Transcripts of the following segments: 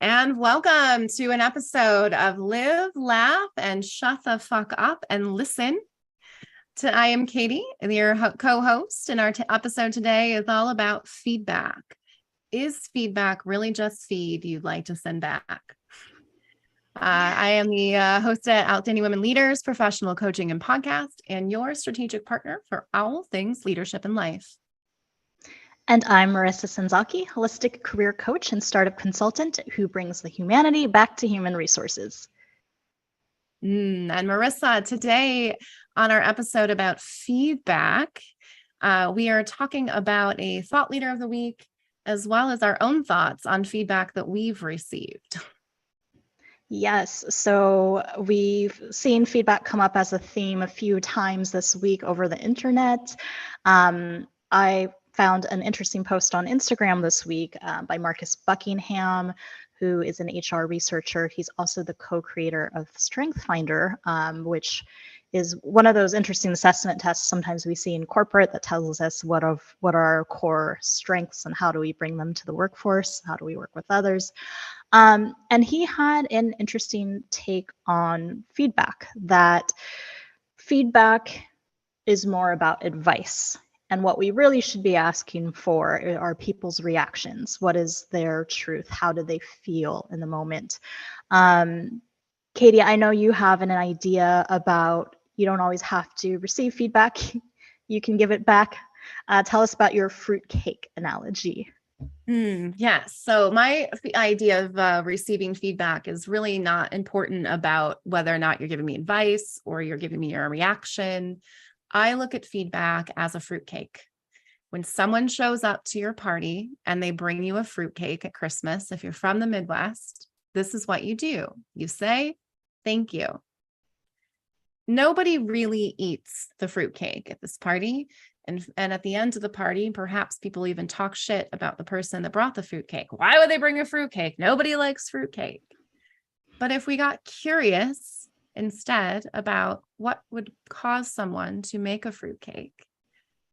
And welcome to an episode of Live, Laugh, and Shut the Fuck Up and Listen. I am Katie, your co-host, and our episode today is all about feedback. Is feedback really just feed you'd like to send back? I am the host at Outstanding Women Leaders, Professional Coaching and Podcast, and your strategic partner for all things leadership and life. And I'm Marissa Senzaki, holistic career coach and startup consultant who brings the humanity back to human resources. And Marissa, today on our episode about feedback, we are talking about a thought leader of the week, as well as our own thoughts on feedback that we've received. Yes, so we've seen feedback come up as a theme a few times this week over the internet. I found an interesting post on Instagram this week by Marcus Buckingham, who is an HR researcher. He's also the co-creator of Strength Finder, which is one of those interesting assessment tests sometimes we see in corporate that tells us what are our core strengths and how do we bring them to the workforce, how do we work with others. And he had an interesting take on feedback, that feedback is more about advice. And what we really should be asking for are people's reactions. What is their truth? How do they feel in the moment? Katie, I know you have an idea about you don't always have to receive feedback. You can give it back. Tell us about your fruitcake analogy. Yes. So my idea of receiving feedback is really not important about whether or not you're giving me advice or you're giving me your reaction. I look at feedback as a fruitcake. When someone shows up to your party and they bring you a fruitcake at Christmas, if you're from the Midwest, this is what you do. You say, thank you. Nobody really eats the fruitcake at this party. And at the end of the party, perhaps people even talk shit about the person that brought the fruitcake. Why would they bring a fruitcake? Nobody likes fruitcake. But if we got curious instead about what would cause someone to make a fruitcake,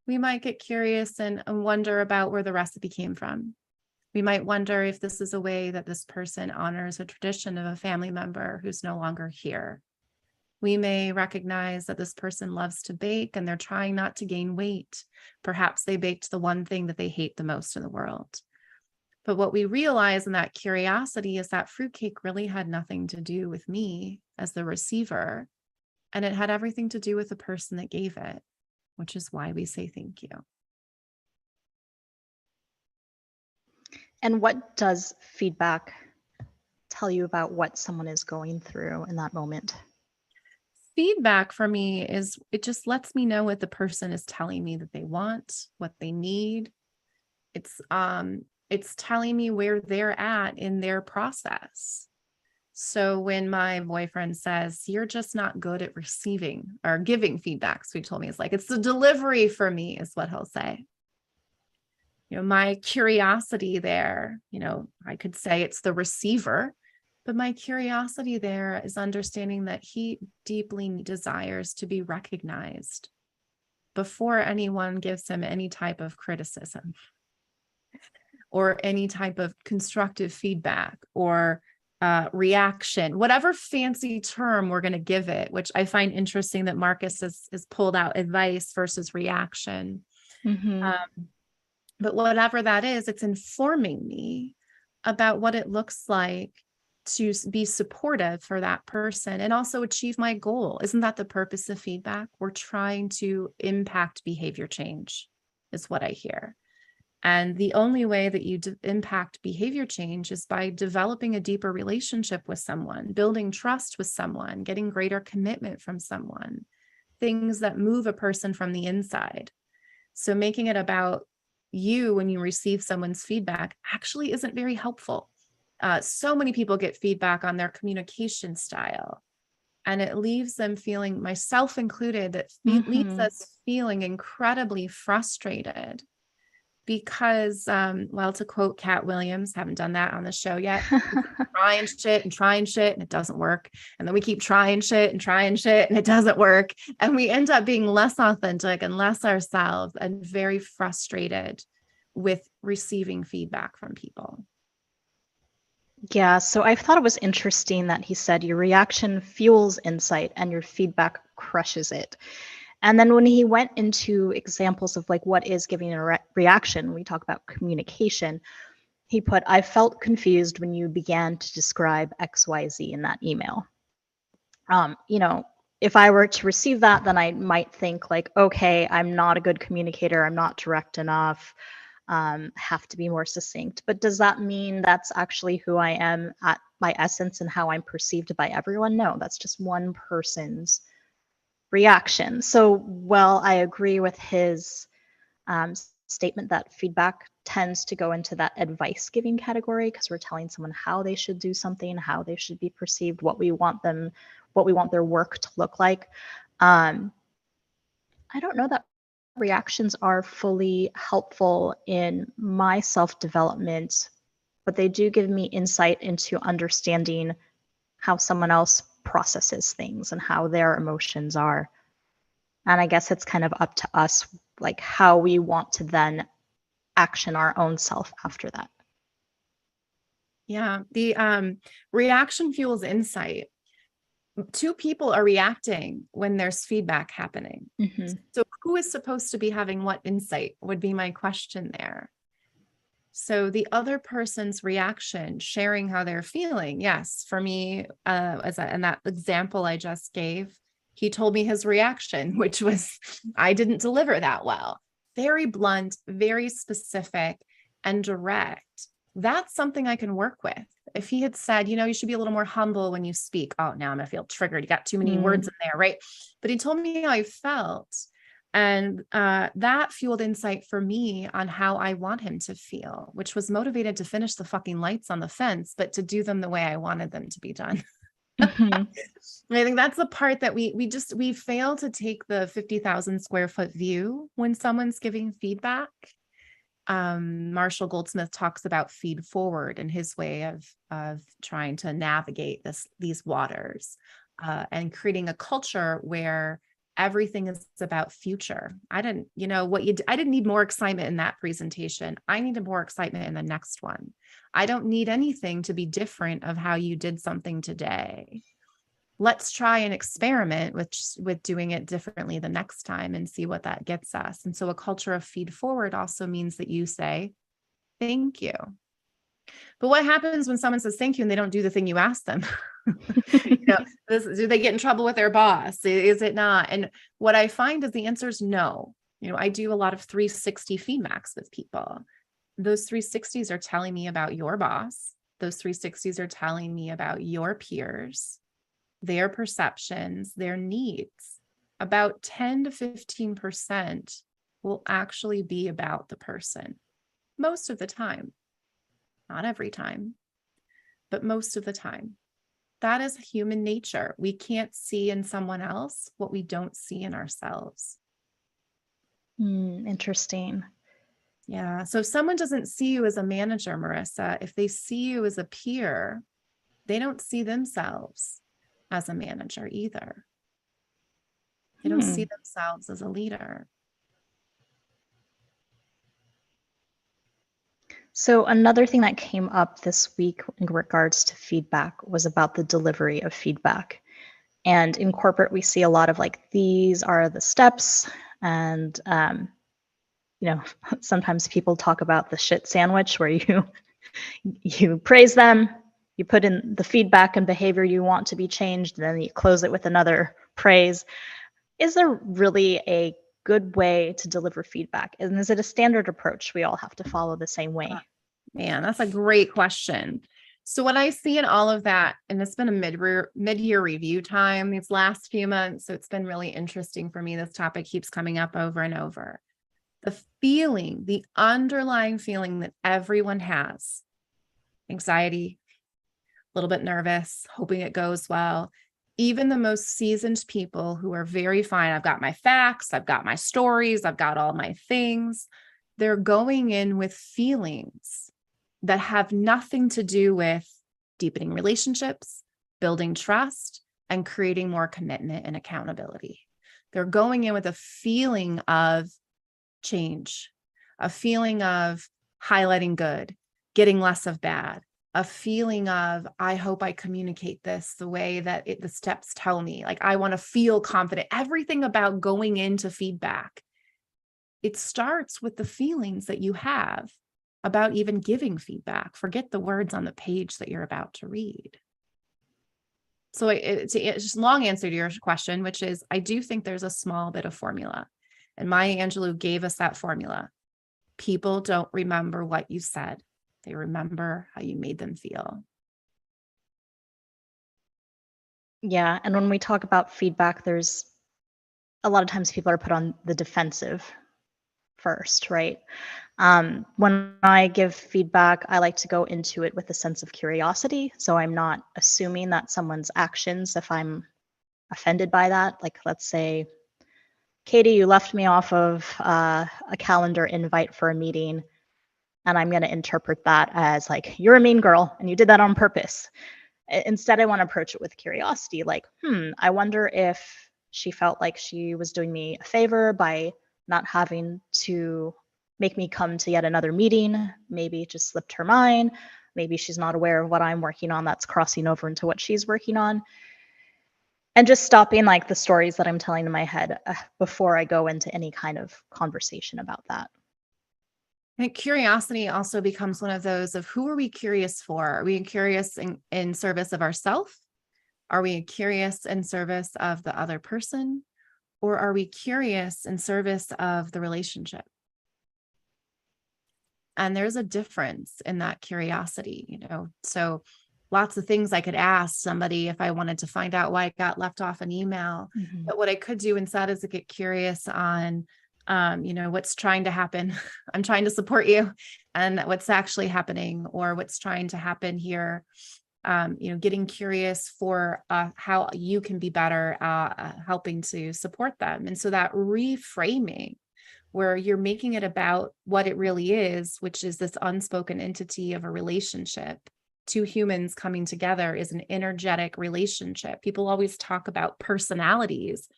we might get curious and wonder about where the recipe came from. We might wonder if this is a way that this person honors a tradition of a family member who's no longer here. We may recognize that this person loves to bake and they're trying not to gain weight. Perhaps they baked the one thing that they hate the most in the world. But what we realize in that curiosity is that fruitcake really had nothing to do with me as the receiver, and it had everything to do with the person that gave it, which is why we say thank you. And what does feedback tell you about what someone is going through in that moment? Feedback for me is, it just lets me know what the person is telling me that they want, what they need. It's telling me where they're at in their process. So when my boyfriend says, you're just not good at receiving or giving feedback, so he told me, it's like, it's the delivery for me, is what he'll say. My curiosity there, I could say it's the receiver, but my curiosity there is understanding that he deeply desires to be recognized before anyone gives him any type of criticism or any type of constructive feedback or reaction, whatever fancy term we're going to give it, which I find interesting that Marcus has pulled out advice versus reaction. Mm-hmm. But whatever that is, it's informing me about what it looks like to be supportive for that person and also achieve my goal. Isn't that the purpose of feedback? We're trying to impact behavior change, is what I hear. And the only way that you impact behavior change is by developing a deeper relationship with someone, building trust with someone, getting greater commitment from someone, things that move a person from the inside. So making it about you when you receive someone's feedback actually isn't very helpful. So many people get feedback on their communication style, and it leaves them feeling, myself included, that leaves us feeling incredibly frustrated because, well, to quote Cat Williams, haven't done that on the show yet, trying shit and it doesn't work. And then we keep trying shit and it doesn't work. And we end up being less authentic and less ourselves and very frustrated with receiving feedback from people. Yeah, so I thought it was interesting that he said your reaction fuels insight and your feedback crushes it. And then when he went into examples of like what is giving a reaction, we talk about communication. He put, I felt confused when you began to describe XYZ in that email. You know, if I were to receive that, then I might think like, okay, I'm not a good communicator. I'm not direct enough. Have to be more succinct. But does that mean that's actually who I am at my essence and how I'm perceived by everyone? No, that's just one person's reaction. So, well, I agree with his um, statement that feedback tends to go into that advice giving category because we're telling someone how they should do something, how they should be perceived, what we want them, what we want their work to look like. Um, I don't know that reactions are fully helpful in my self development, but they do give me insight into understanding how someone else processes things and how their emotions are. And I guess it's kind of up to us, like how we want to then action our own self after that. Yeah. The reaction fuels insight. Two people are reacting when there's feedback happening. Mm-hmm. So who is supposed to be having what insight would be my question there. So the other person's reaction, sharing how they're feeling. Yes, for me, in that example I just gave, he told me his reaction, which was, I didn't deliver that well. Very blunt, very specific, and direct. That's something I can work with. If he had said, you should be a little more humble when you speak. Oh, now I'm gonna feel triggered. You got too many words in there, right? But he told me how I felt. And that fueled insight for me on how I want him to feel, which was motivated to finish the fucking lights on the fence, but to do them the way I wanted them to be done. Mm-hmm. I think that's the part that we fail to take the 50,000 square foot view when someone's giving feedback. Marshall Goldsmith talks about feed forward and his way of trying to navigate these waters and creating a culture where everything is about future. I didn't need more excitement in that presentation. I needed more excitement in the next one. I don't need anything to be different of how you did something today. Let's try an experiment with doing it differently the next time and see what that gets us. And so a culture of feed forward also means that you say, thank you. But what happens when someone says thank you and they don't do the thing you asked them? Do they get in trouble with their boss? Is it not? And what I find is the answer is no. I do a lot of 360 feedbacks with people. Those 360s are telling me about your boss. Those 360s are telling me about your peers, their perceptions, their needs. About 10 to 15% will actually be about the person. Most of the time, not every time, but most of the time. That is human nature. We can't see in someone else what we don't see in ourselves. Interesting. Yeah. So if someone doesn't see you as a manager, Marissa, if they see you as a peer, they don't see themselves as a manager either. They don't see themselves as a leader. So another thing that came up this week in regards to feedback was about the delivery of feedback. And in corporate, we see a lot of like, these are the steps. And, sometimes people talk about the shit sandwich where you praise them, you put in the feedback and behavior you want to be changed, and then you close it with another praise. Is there really a good way to deliver feedback? And is it a standard approach we all have to follow the same way? Man, that's a great question. So what I see in all of that, and it's been a mid-year review time these last few months, so it's been really interesting for me. This topic keeps coming up over and over. The underlying feeling that everyone has, anxiety, a little bit nervous, hoping it goes well. Even the most seasoned people who are very fine, I've got my facts, I've got my stories, I've got all my things. They're going in with feelings that have nothing to do with deepening relationships, building trust, and creating more commitment and accountability. They're going in with a feeling of change, a feeling of highlighting good, getting less of bad, a feeling of, I hope I communicate this the way that the steps tell me. Like, I want to feel confident. Everything about going into feedback, it starts with the feelings that you have about even giving feedback. Forget the words on the page that you're about to read. So it's just a long answer to your question, which is, I do think there's a small bit of formula. And Maya Angelou gave us that formula. People don't remember what you said. They remember how you made them feel. Yeah. And when we talk about feedback, there's a lot of times people are put on the defensive first, right? When I give feedback, I like to go into it with a sense of curiosity. So I'm not assuming that someone's actions, if I'm offended by that, like let's say, Katie, you left me off of a calendar invite for a meeting, and I'm going to interpret that as like, you're a mean girl and you did that on purpose. Instead, I want to approach it with curiosity, like, I wonder if she felt like she was doing me a favor by not having to make me come to yet another meeting. Maybe it just slipped her mind. Maybe she's not aware of what I'm working on that's crossing over into what she's working on. And just stopping like the stories that I'm telling in my head before I go into any kind of conversation about that. I think curiosity also becomes one of those of, who are we curious for? Are we curious in service of ourselves? Are we curious in service of the other person? Or are we curious in service of the relationship? And there's a difference in that curiosity, so lots of things I could ask somebody if I wanted to find out why it got left off an email. Mm-hmm. But what I could do instead is to get curious on, what's trying to happen. I'm trying to support you, and what's actually happening, or what's trying to happen here. Getting curious for how you can be better helping to support them. And so that reframing, where you're making it about what it really is, which is this unspoken entity of a relationship. Two humans coming together is an energetic relationship. People always talk about personalities.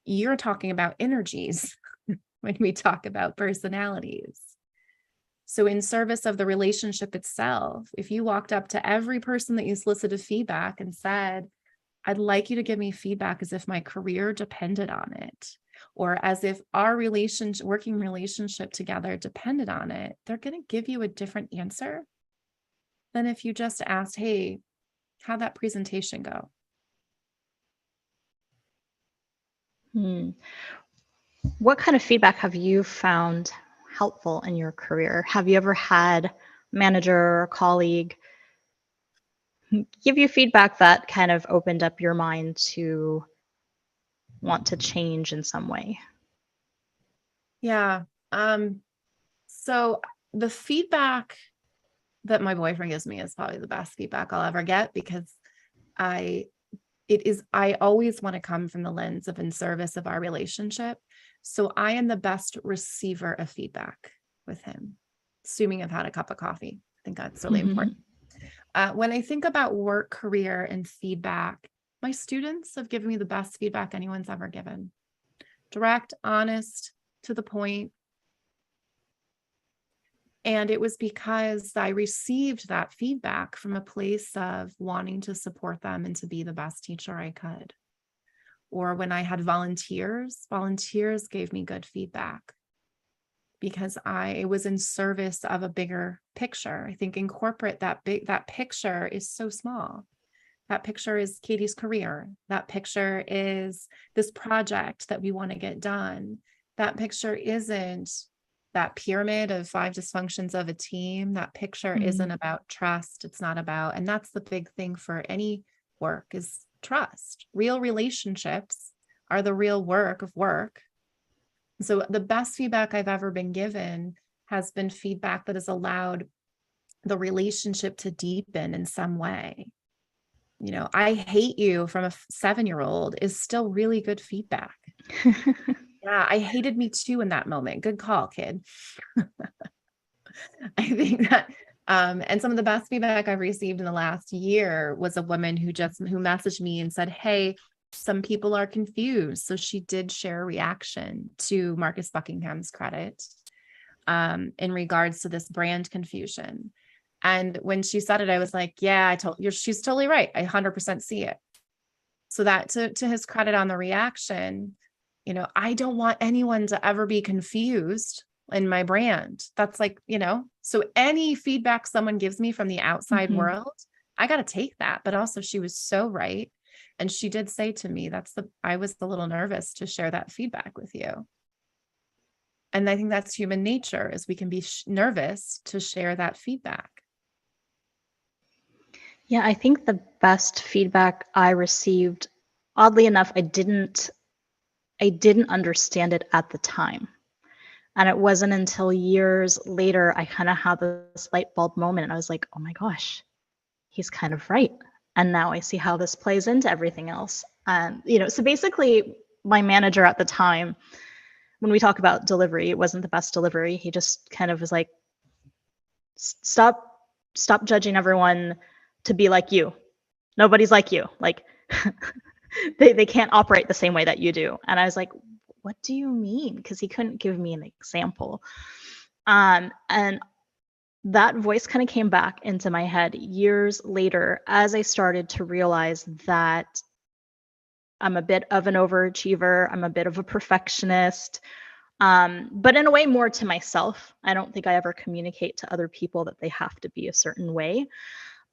You're talking about energies when we talk about personalities. So in service of the relationship itself, if you walked up to every person that you solicited feedback and said, I'd like you to give me feedback as if my career depended on it, or as if our working relationship together depended on it, they're going to give you a different answer than if you just asked, hey, how'd that presentation go? What kind of feedback have you found helpful in your career? Have you ever had a manager or colleague give you feedback that kind of opened up your mind to want to change in some way? Yeah. So the feedback that my boyfriend gives me is probably the best feedback I'll ever get, because I always want to come from the lens of in service of our relationship. So I am the best receiver of feedback with him, assuming I've had a cup of coffee. I think that's really important. When I think about work, career, and feedback, my students have given me the best feedback anyone's ever given. Direct, honest, to the point. And it was because I received that feedback from a place of wanting to support them and to be the best teacher I could. Or when I had volunteers gave me good feedback because I was in service of a bigger picture. I think in corporate, that picture is so small. That picture is Katie's career. That picture is this project that we want to get done. That picture isn't that pyramid of 5 dysfunctions of a team. That picture isn't about trust. It's not about, and that's the big thing for any work, is trust. Real relationships are the real work of work. So the best feedback I've ever been given has been feedback that has allowed the relationship to deepen in some way. I hate you from a 7-year-old is still really good feedback. Yeah, I hated me too in that moment. Good call, kid. I think that, and some of the best feedback I've received in the last year was a woman who messaged me and said, hey, some people are confused. So she did share a reaction to Marcus Buckingham's credit in regards to this brand confusion. And when she said it, I was like, yeah, she's totally right. I 100% see it. So that to his credit on the reaction, I don't want anyone to ever be confused in my brand. That's like, so any feedback someone gives me from the outside world, I got to take that. But also she was so right. And she did say to me, I was a little nervous to share that feedback with you. And I think that's human nature, is we can be nervous to share that feedback. Yeah, I think the best feedback I received, oddly enough, I didn't understand it at the time. And it wasn't until years later I kind of had this light bulb moment and I was like, oh my gosh, he's kind of right. And now I see how this plays into everything else. And, so basically my manager at the time, when we talk about delivery, it wasn't the best delivery. He just kind of was like, stop judging everyone to be like you. Nobody's like you. Like they can't operate the same way that you do. And I was like, what do you mean? Because he couldn't give me an example. And that voice kind of came back into my head years later as I started to realize that I'm a bit of an overachiever. I'm a bit of a perfectionist, but in a way more to myself. I don't think I ever communicate to other people that they have to be a certain way.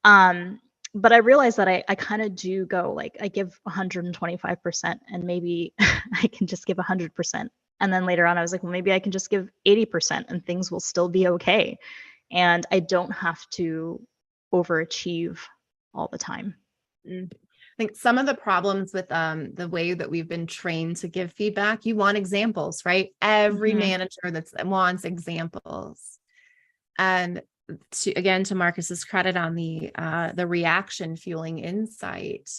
But I realized that I kind of do go, like, I give 125% and maybe I can just give 100%. And then later on, I was like, well, maybe I can just give 80% and things will still be okay. And I don't have to overachieve all the time. I think some of the problems with the way that we've been trained to give feedback, you want examples, right? Every manager wants examples. And to Marcus's credit on the reaction fueling insight,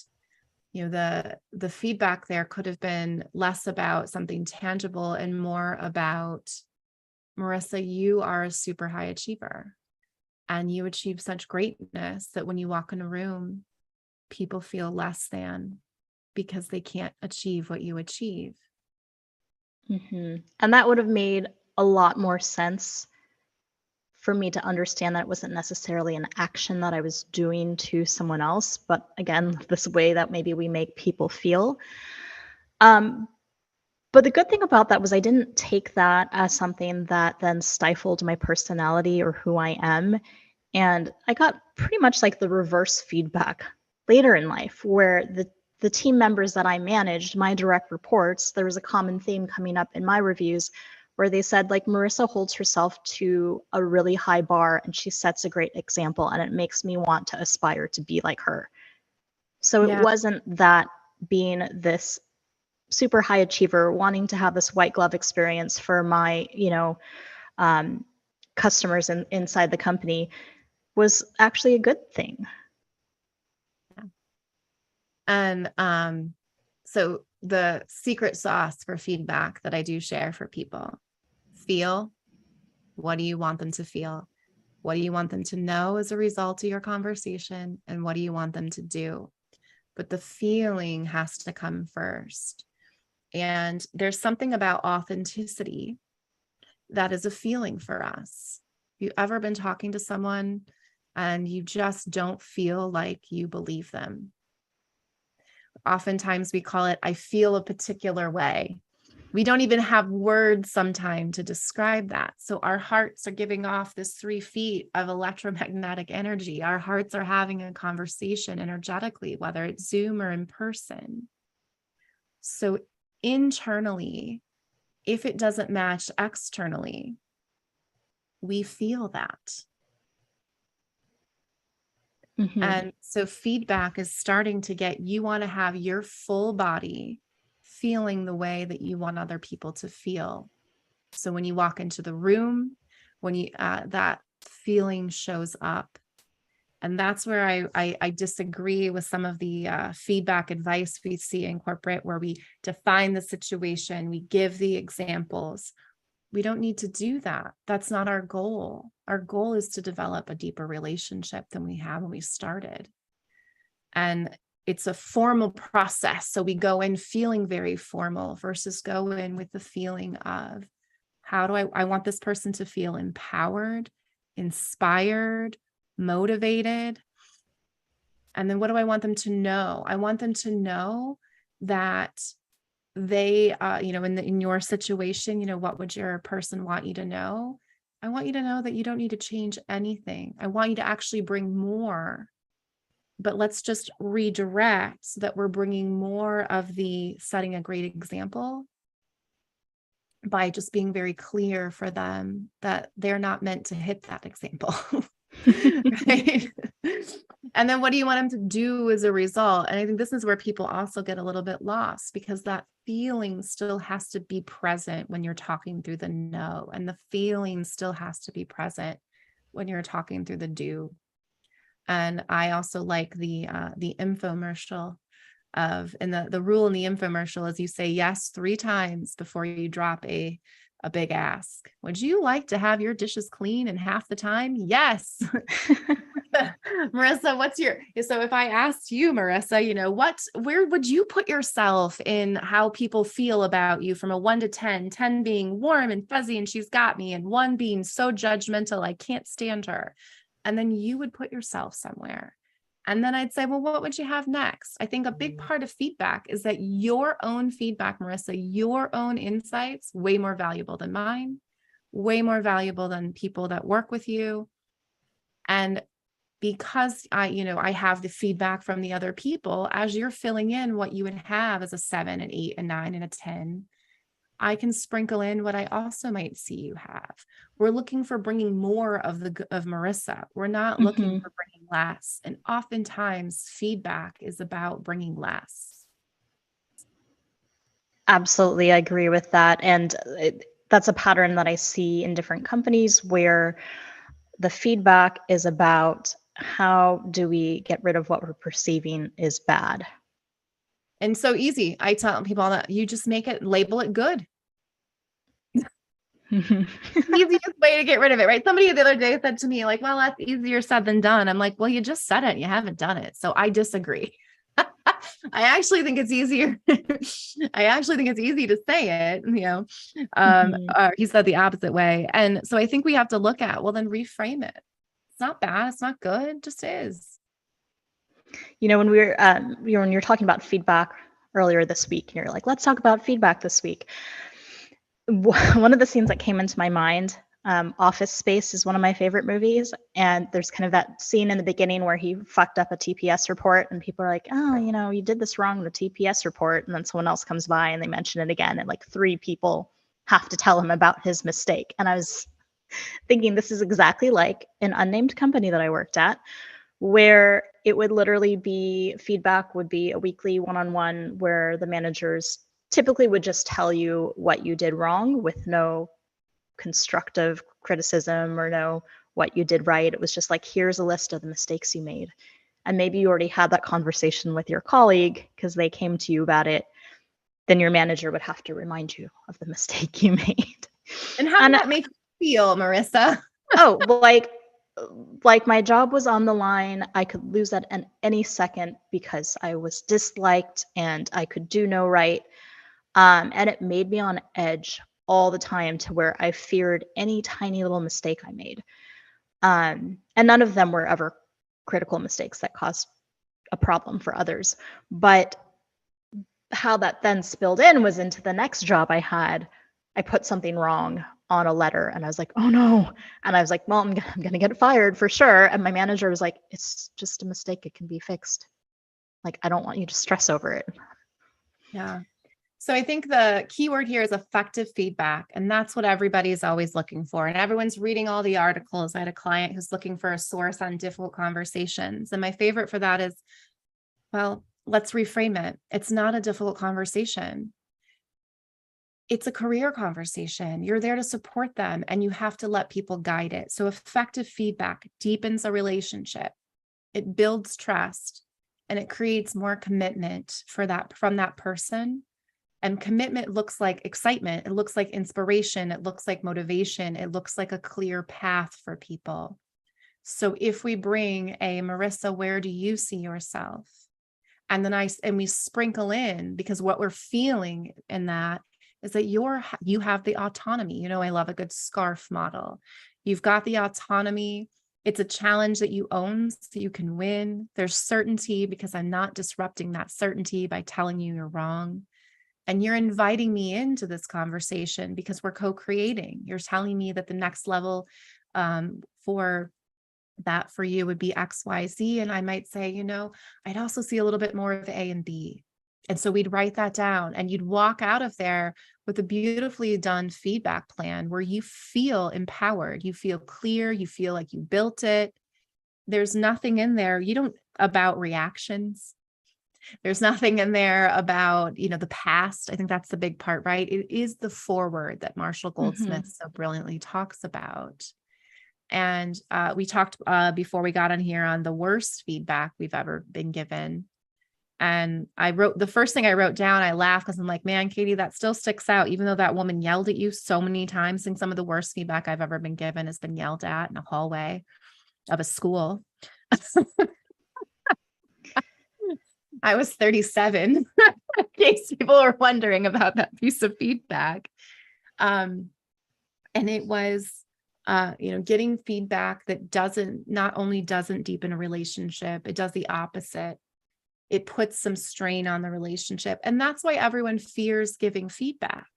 the feedback there could have been less about something tangible and more about, Marissa, you are a super high achiever and you achieve such greatness that when you walk in a room, people feel less than because they can't achieve what you achieve. And that would have made a lot more sense for me to understand that it wasn't necessarily an action that I was doing to someone else, but again, this way that maybe we make people feel. But the good thing about that was I didn't take that as something that then stifled my personality or who I am. And I got pretty much like the reverse feedback later in life, where the team members that I managed, my direct reports, there was a common theme coming up in my reviews where they said, like, Marissa holds herself to a really high bar and she sets a great example and it makes me want to aspire to be like her. So it wasn't that being this super high achiever wanting to have this white glove experience for my, customers inside the company was actually a good thing. And so the secret sauce for feedback that I do share for people: feel. What do you want them to feel? What do you want them to know as a result of your conversation? And what do you want them to do? But the feeling has to come first. And there's something about authenticity that is a feeling for us. Have you ever been talking to someone and you just don't feel like you believe them? Oftentimes we call it, I feel a particular way. We don't even have words sometimes to describe that. So our hearts are giving off this 3 feet of electromagnetic energy. Our hearts are having a conversation energetically, whether it's Zoom or in person. So internally, if it doesn't match externally, we feel that. And so feedback is starting to get, you want to have your full body feeling the way that you want other people to feel. So when you walk into the room, when you that feeling shows up. And that's where I disagree with some of the feedback advice we see in corporate, where we define the situation, we give the examples. We don't need to do that. That's not our goal. Our goal is to develop a deeper relationship than we had when we started. And it's a formal process. So we go in feeling very formal versus go in with the feeling of, how do I want this person to feel empowered, inspired, motivated. And then what do I want them to know? I want them to know that they, in your situation, what would your person want you to know? I want you to know that you don't need to change anything. I want you to actually bring more, but let's just redirect so that we're bringing more of the setting a great example by just being very clear for them that they're not meant to hit that example. Right. And then what do you want them to do as a result? And I think this is where people also get a little bit lost, because that feeling still has to be present when you're talking through the no, and the feeling still has to be present when you're talking through the do. And I also like the infomercial and the rule in the infomercial is you say yes 3 times before you drop a big ask. Would you like to have your dishes clean in half the time? Yes. Marissa, so if I asked you, Marissa, where would you put yourself in how people feel about you from a 1 to 10, 10 being warm and fuzzy and she's got me, and 1 being so judgmental, I can't stand her. And then you would put yourself somewhere. And then I'd say, well, what would you have next? I think a big part of feedback is that your own feedback, Marissa, your own insights, way more valuable than mine, way more valuable than people that work with you. And because I have the feedback from the other people, as you're filling in what you would have as a 7, an 8, a 9, and a 10, I can sprinkle in what I also might see you have. We're looking for bringing more of Marissa. We're not looking for bringing less. And oftentimes feedback is about bringing less. Absolutely, I agree with that. And that's a pattern that I see in different companies where the feedback is about how do we get rid of what we're perceiving is bad. And so easy. I tell people that you just label it good. Easiest way to get rid of it, right? Somebody the other day said to me, like, well, that's easier said than done. I'm like, well, you just said it. You haven't done it. So I disagree. I actually think it's easier. I actually think it's easy to say it, he said the opposite way. And so I think we have to look at, well, then reframe it. It's not bad. It's not good. It just is. When when you're talking about feedback earlier this week, and you're like, let's talk about feedback this week. One of the scenes that came into my mind, Office Space is one of my favorite movies. And there's kind of that scene in the beginning where he fucked up a TPS report and people are like, oh, you did this wrong in the TPS report. And then someone else comes by and they mention it again. And like 3 people have to tell him about his mistake. And I was thinking this is exactly like an unnamed company that I worked at, where it would literally be feedback would be a weekly one-on-one where the managers typically would just tell you what you did wrong with no constructive criticism or no what you did right. It was just like, here's a list of the mistakes you made. And maybe you already had that conversation with your colleague because they came to you about it. Then your manager would have to remind you of the mistake you made. And how did that make you feel, Marissa? Oh, like my job was on the line. I could lose that at any second because I was disliked and I could do no right. And it made me on edge all the time to where I feared any tiny little mistake I made. And none of them were ever critical mistakes that caused a problem for others. But how that then spilled in was into the next job I had. I put something wrong on a letter and I was like, oh no. And I was like, well, I'm going to get fired for sure. And my manager was like, it's just a mistake. It can be fixed. Like, I don't want you to stress over it. Yeah. So I think the key word here is effective feedback. And that's what everybody's always looking for. And everyone's reading all the articles. I had a client who's looking for a source on difficult conversations. And my favorite for that is, well, let's reframe it. It's not a difficult conversation. It's a career conversation. You're there to support them and you have to let people guide it. So effective feedback deepens a relationship. It builds trust and it creates more commitment from that person. And commitment looks like excitement. It looks like inspiration. It looks like motivation. It looks like a clear path for people. So if we bring a Marissa, where do you see yourself? And then we sprinkle in, because what we're feeling in that is that you have the autonomy. I love a good scarf model. You've got the autonomy It's a challenge that you own so you can win. There's certainty because I'm not disrupting that certainty by telling you you're wrong. And you're inviting me into this conversation because we're co-creating. You're telling me that the next level for that for you would be X, Y, Z. And I might say, I'd also see a little bit more of A and B. And so we'd write that down and you'd walk out of there with a beautifully done feedback plan where you feel empowered, you feel clear, you feel like you built it. There's nothing in there. You don't about reactions. There's nothing in there about, the past. I think that's the big part, right? It is the forward that Marshall Goldsmith so brilliantly talks about. And we talked before we got on here on the worst feedback we've ever been given. And the first thing I wrote down, I laughed because I'm like, man, Katie, that still sticks out, even though that woman yelled at you so many times. I think some of the worst feedback I've ever been given has been yelled at in a hallway of a school. I was 37, in case people are wondering about that piece of feedback. And it was, getting feedback that not only doesn't deepen a relationship, it does the opposite. It puts some strain on the relationship. And that's why everyone fears giving feedback.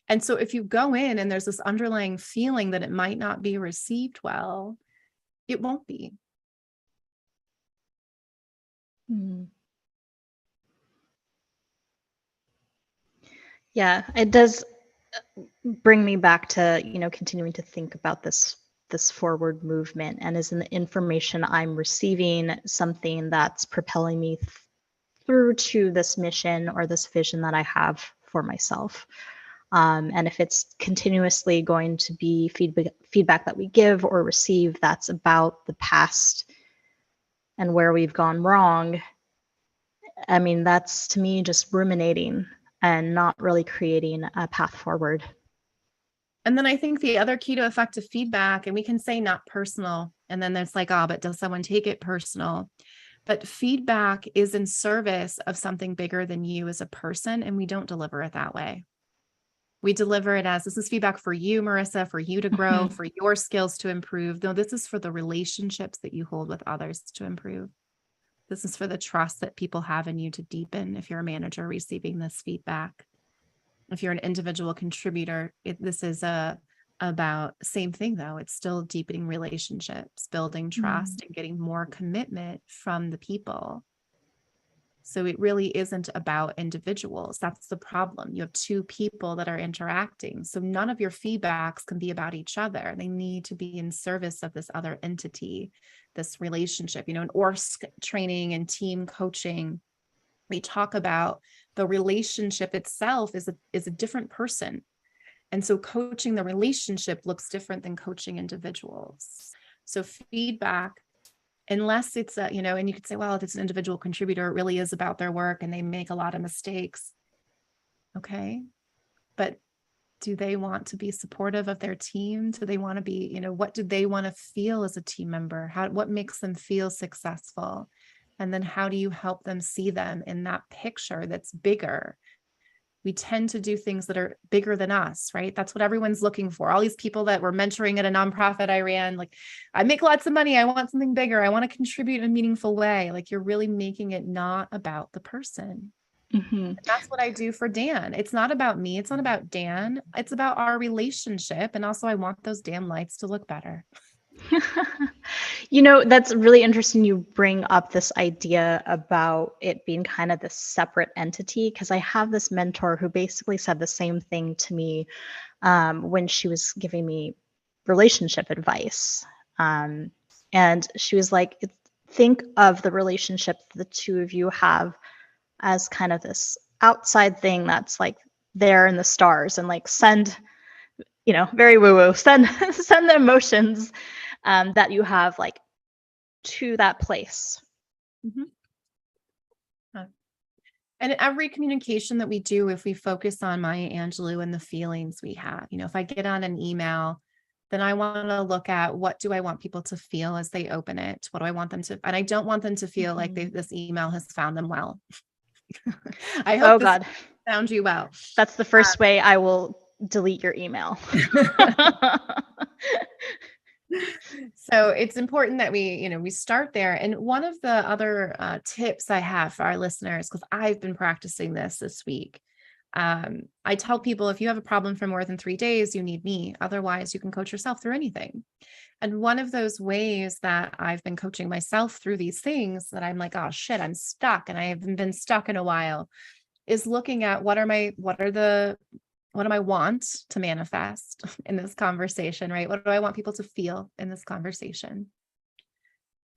And so if you go in and there's this underlying feeling that it might not be received well, it won't be. Yeah, it does bring me back to, continuing to think about this forward movement, and is the information I'm receiving something that's propelling me through to this mission or this vision that I have for myself. And if it's continuously going to be feedback that we give or receive that's about the past and where we've gone wrong, I mean, that's to me just ruminating and not really creating a path forward. And then I think the other key to effective feedback, and we can say not personal, and then there's like, but does someone take it personal? But feedback is in service of something bigger than you as a person, and we don't deliver it that way. We deliver it as, this is feedback for you, Marissa, for you to grow, for your skills to improve. No, this is for the relationships that you hold with others to improve. This is for the trust that people have in you to deepen if you're a manager receiving this feedback. If you're an individual contributor, this is about same thing though. It's still deepening relationships, building trust, and getting more commitment from the people. So it really isn't about individuals. That's the problem. You have two people that are interacting. So none of your feedbacks can be about each other. They need to be in service of this other entity, this relationship. In ORSC training and team coaching, we talk about the relationship itself is a different person. And so coaching the relationship looks different than coaching individuals. So feedback, unless it's and you could say, well, if it's an individual contributor, it really is about their work and they make a lot of mistakes. Okay. But do they want to be supportive of their team? Do they want to be, what do they want to feel as a team member? What makes them feel successful? And then how do you help them see them in that picture that's bigger? We tend to do things that are bigger than us, right? That's what everyone's looking for. All these people that were mentoring at a nonprofit I ran, like, I make lots of money. I want something bigger. I want to contribute in a meaningful way. Like, you're really making it not about the person. And that's what I do for Dan. It's not about me. It's not about Dan. It's about our relationship. And also I want those damn lights to look better. That's really interesting you bring up this idea about it being kind of this separate entity, because I have this mentor who basically said the same thing to me when she was giving me relationship advice. And she was like, think of the relationship the two of you have as kind of this outside thing that's like there in the stars, and like send, very woo-woo, send the emotions that you have like to that place. And every communication that we do, if we focus on Maya Angelou and the feelings we have, if I get on an email, then I want to look at, what do I want people to feel as they open it? What do I want them to, and I don't want them to feel like this email has found them well. I hope this found you well. That's the first way I will delete your email. So it's important that we start there. And one of the other tips I have for our listeners, because I've been practicing this week, I tell people, if you have a problem for more than 3 days, you need me. Otherwise, you can coach yourself through anything. And one of those ways that I've been coaching myself through these things that I'm like, oh shit, I'm stuck and I haven't been stuck in a while, is looking at what do I want to manifest in this conversation, right? What do I want people to feel in this conversation?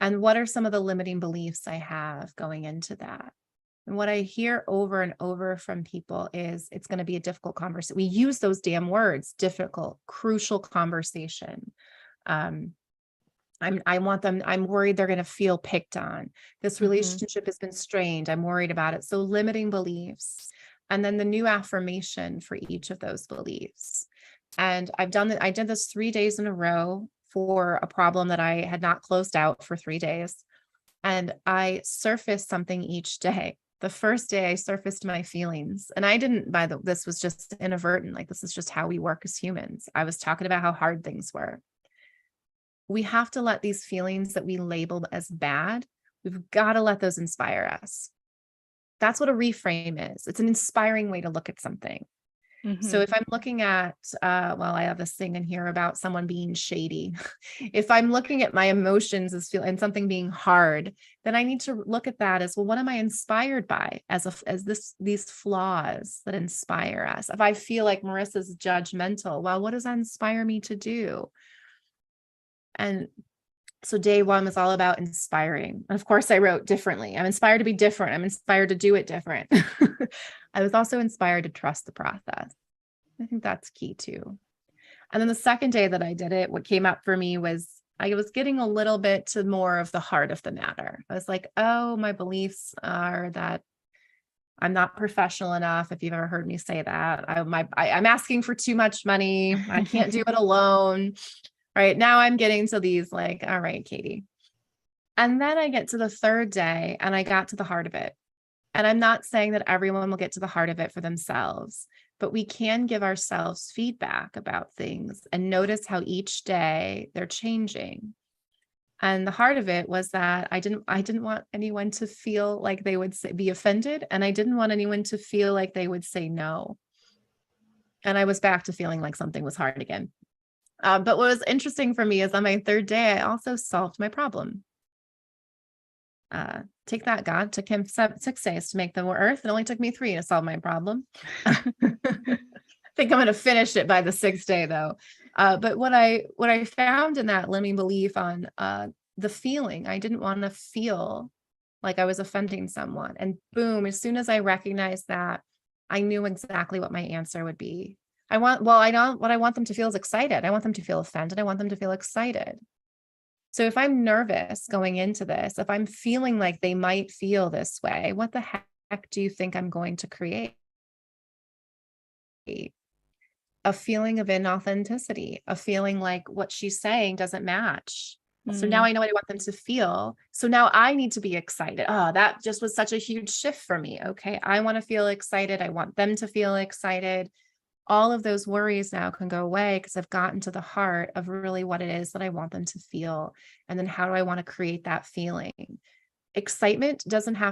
And what are some of the limiting beliefs I have going into that? And what I hear over and over from people is it's going to be a difficult conversation. We use those damn words, difficult, crucial conversation. I'm worried they're going to feel picked on. This relationship has been strained. I'm worried about it. So limiting beliefs. And then the new affirmation for each of those beliefs. And I did this 3 days in a row for a problem that I had not closed out for 3 days. And I surfaced something each day. The first day I surfaced my feelings, and I didn't, this was just inadvertent. Like, this is just how we work as humans. I was talking about how hard things were. We have to let these feelings that we labeled as bad, we've got to let those inspire us. That's what a reframe is. It's an inspiring way to look at something. So if I'm looking at, I have this thing in here about someone being shady. If I'm looking at my emotions and something being hard, then I need to look at that as, well, what am I inspired by these flaws that inspire us? If I feel like Marissa's judgmental, well, what does that inspire me to do? And so day one was all about inspiring. And of course, I wrote differently. I'm inspired to be different. I'm inspired to do it different. I was also inspired to trust the process. I think that's key too. And then the second day that I did it, what came up for me was I was getting a little bit to more of the heart of the matter. I was like, oh, my beliefs are that I'm not professional enough. If you've ever heard me say that, I'm asking for too much money. I can't do it alone. Right now I'm getting to these like, all right, Katie. And then I get to the third day and I got to the heart of it. And I'm not saying that everyone will get to the heart of it for themselves, but we can give ourselves feedback about things and notice how each day they're changing. And the heart of it was that I didn't want anyone to feel like they would be offended. And I didn't want anyone to feel like they would say no. And I was back to feeling like something was hard again. But what was interesting for me is on my third day, I also solved my problem. Take that, God. Took him 6 days to make the earth. It only took me 3 to solve my problem. I think I'm going to finish it by the 6th day though. But what I found in that limiting belief on the feeling, I didn't want to feel like I was offending someone. And boom, as soon as I recognized that, I knew exactly what my answer would be. I know what I want them to feel is excited. I want them to feel offended. I want them to feel excited. So if I'm nervous going into this, if I'm feeling like they might feel this way, what the heck do you think I'm going to create? A feeling of inauthenticity, a feeling like what she's saying doesn't match. So now I know what I want them to feel. So now I need to be excited. Oh, that just was such a huge shift for me. Okay. I want to feel excited. I want them to feel excited. All of those worries now can go away because I've gotten to the heart of really what it is that I want them to feel. And then how do I want to create that feeling? Excitement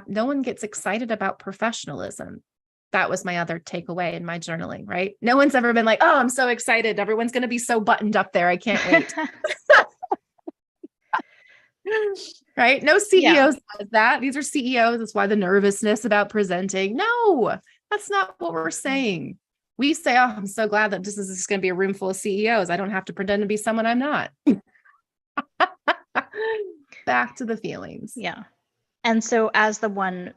no one gets excited about professionalism. That was my other takeaway in my journaling, right? No one's ever been like, oh, I'm so excited. Everyone's going to be so buttoned up there. I can't wait. Right? No CEO says that. These are CEOs. That's why the nervousness about presenting. No, that's not what we're saying. We say, oh, I'm so glad that this is going to be a room full of CEOs. I don't have to pretend to be someone I'm not. Back to the feelings. Yeah. And so as the one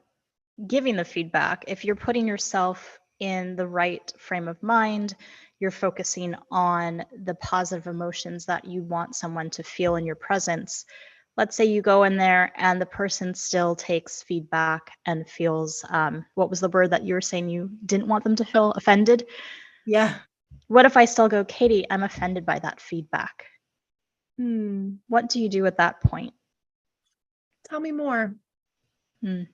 giving the feedback, if you're putting yourself in the right frame of mind, you're focusing on the positive emotions that you want someone to feel in your presence. Let's say you go in there and the person still takes feedback and feels, what was the word that you were saying you didn't want them to feel? Offended? Yeah. What if I still go, Katie, I'm offended by that feedback? What do you do at that point? Tell me more. And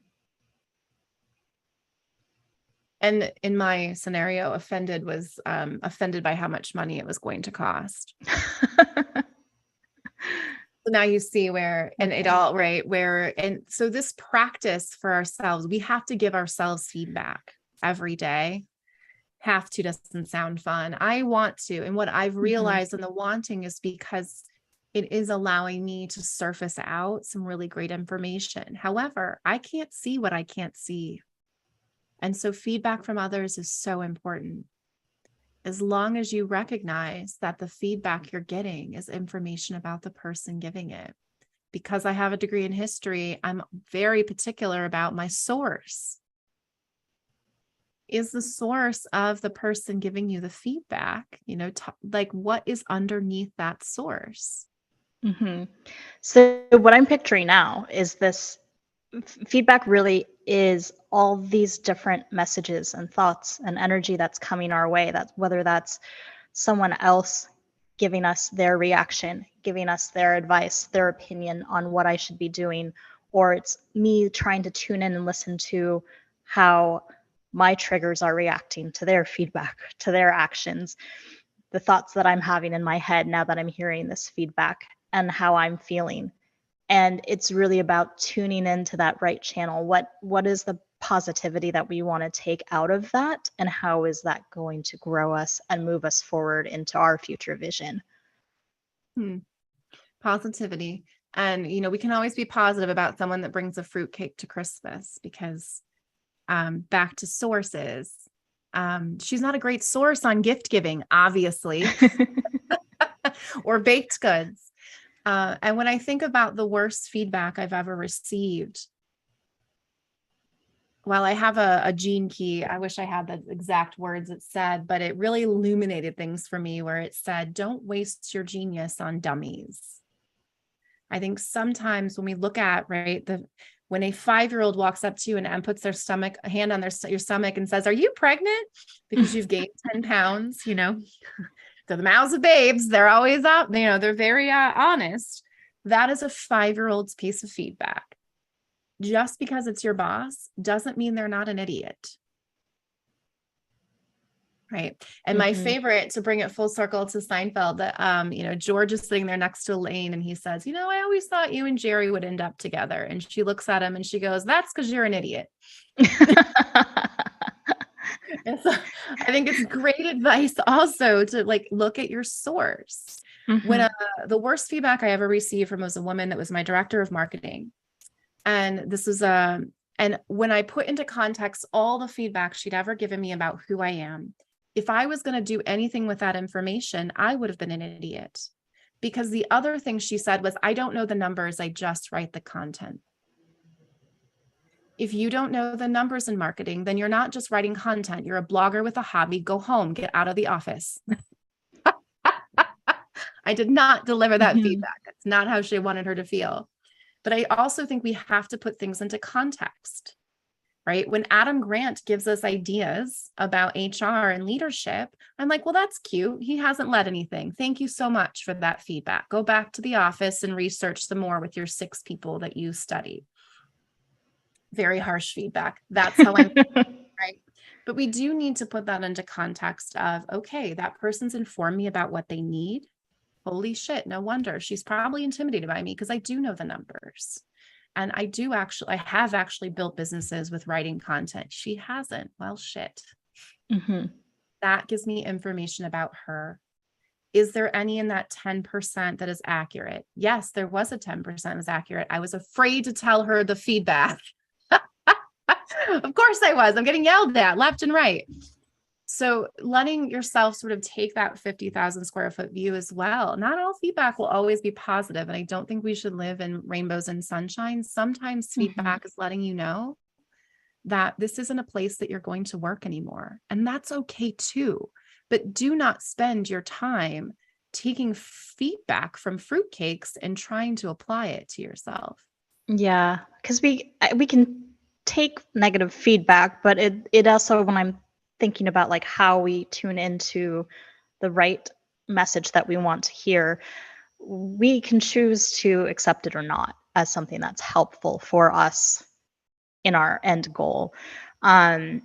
in my scenario, offended was offended by how much money it was going to cost. So now you see where, and it all, right, where, and so this practice for ourselves, we have to give ourselves feedback every day. Have to doesn't sound fun. I want to. And what I've realized in the wanting is because it is allowing me to surface out some really great information. However, I can't see what I can't see. And so feedback from others is so important. As long as you recognize that the feedback you're getting is information about the person giving it. Because I have a degree in history, I'm very particular about my source. Is the source of the person giving you the feedback, like what is underneath that source? So what I'm picturing now is this feedback really is all these different messages and thoughts and energy that's coming our way. That's whether that's someone else giving us their reaction, giving us their advice, their opinion on what I should be doing, or it's me trying to tune in and listen to how my triggers are reacting to their feedback, to their actions, the thoughts that I'm having in my head now that I'm hearing this feedback, and how I'm feeling. And it's really about tuning into that right channel. What is the positivity that we want to take out of that, and how is that going to grow us and move us forward into our future vision? Positivity. And we can always be positive about someone that brings a fruitcake to Christmas, because back to sources, she's not a great source on gift giving, obviously, or baked goods. And when I think about the worst feedback I've ever received, well, I have a gene key. I wish I had the exact words it said, but it really illuminated things for me, where it said, don't waste your genius on dummies. I think sometimes when we look at, right, when a 5-year-old walks up to you and puts their hand on your stomach and says, are you pregnant? Because you've gained 10 pounds, to the mouths of babes, they're always up, they're very honest. That is a 5-year-old's piece of feedback. Just because it's your boss doesn't mean they're not an idiot. Right. And my favorite, to bring it full circle to Seinfeld, that, George is sitting there next to Elaine and he says, I always thought you and Jerry would end up together. And she looks at him and she goes, that's because you're an idiot. And so I think it's great advice also to look at your source. When the worst feedback I ever received from was a woman that was my director of marketing. And this was and when I put into context all the feedback she'd ever given me about who I am, if I was going to do anything with that information, I would have been an idiot. Because the other thing she said was, I don't know the numbers, I just write the content. If you don't know the numbers in marketing, then you're not just writing content. You're a blogger with a hobby. Go home, get out of the office. I did not deliver that feedback. That's not how she wanted her to feel. But I also think we have to put things into context, right? When Adam Grant gives us ideas about HR and leadership, I'm like, well, that's cute. He hasn't led anything. Thank you so much for that feedback. Go back to the office and research some more with your 6 people that you studied. Very harsh feedback. That's how I'm right. But we do need to put that into context of, okay, that person's informed me about what they need. Holy shit, no wonder she's probably intimidated by me, because I do know the numbers. And I have actually built businesses with writing content. She hasn't. Well, shit. That gives me information about her. Is there any in that 10% that is accurate? Yes, there was a 10% that was accurate. I was afraid to tell her the feedback. Of course I was. I'm getting yelled at left and right. So letting yourself sort of take that 50,000 square foot view as well. Not all feedback will always be positive. And I don't think we should live in rainbows and sunshine. Sometimes feedback is letting you know that this isn't a place that you're going to work anymore. And that's okay too. But do not spend your time taking feedback from fruitcakes and trying to apply it to yourself. Yeah, because we can take negative feedback, but it also, when I'm thinking about like how we tune into the right message that we want to hear, we can choose to accept it or not as something that's helpful for us in our end goal. And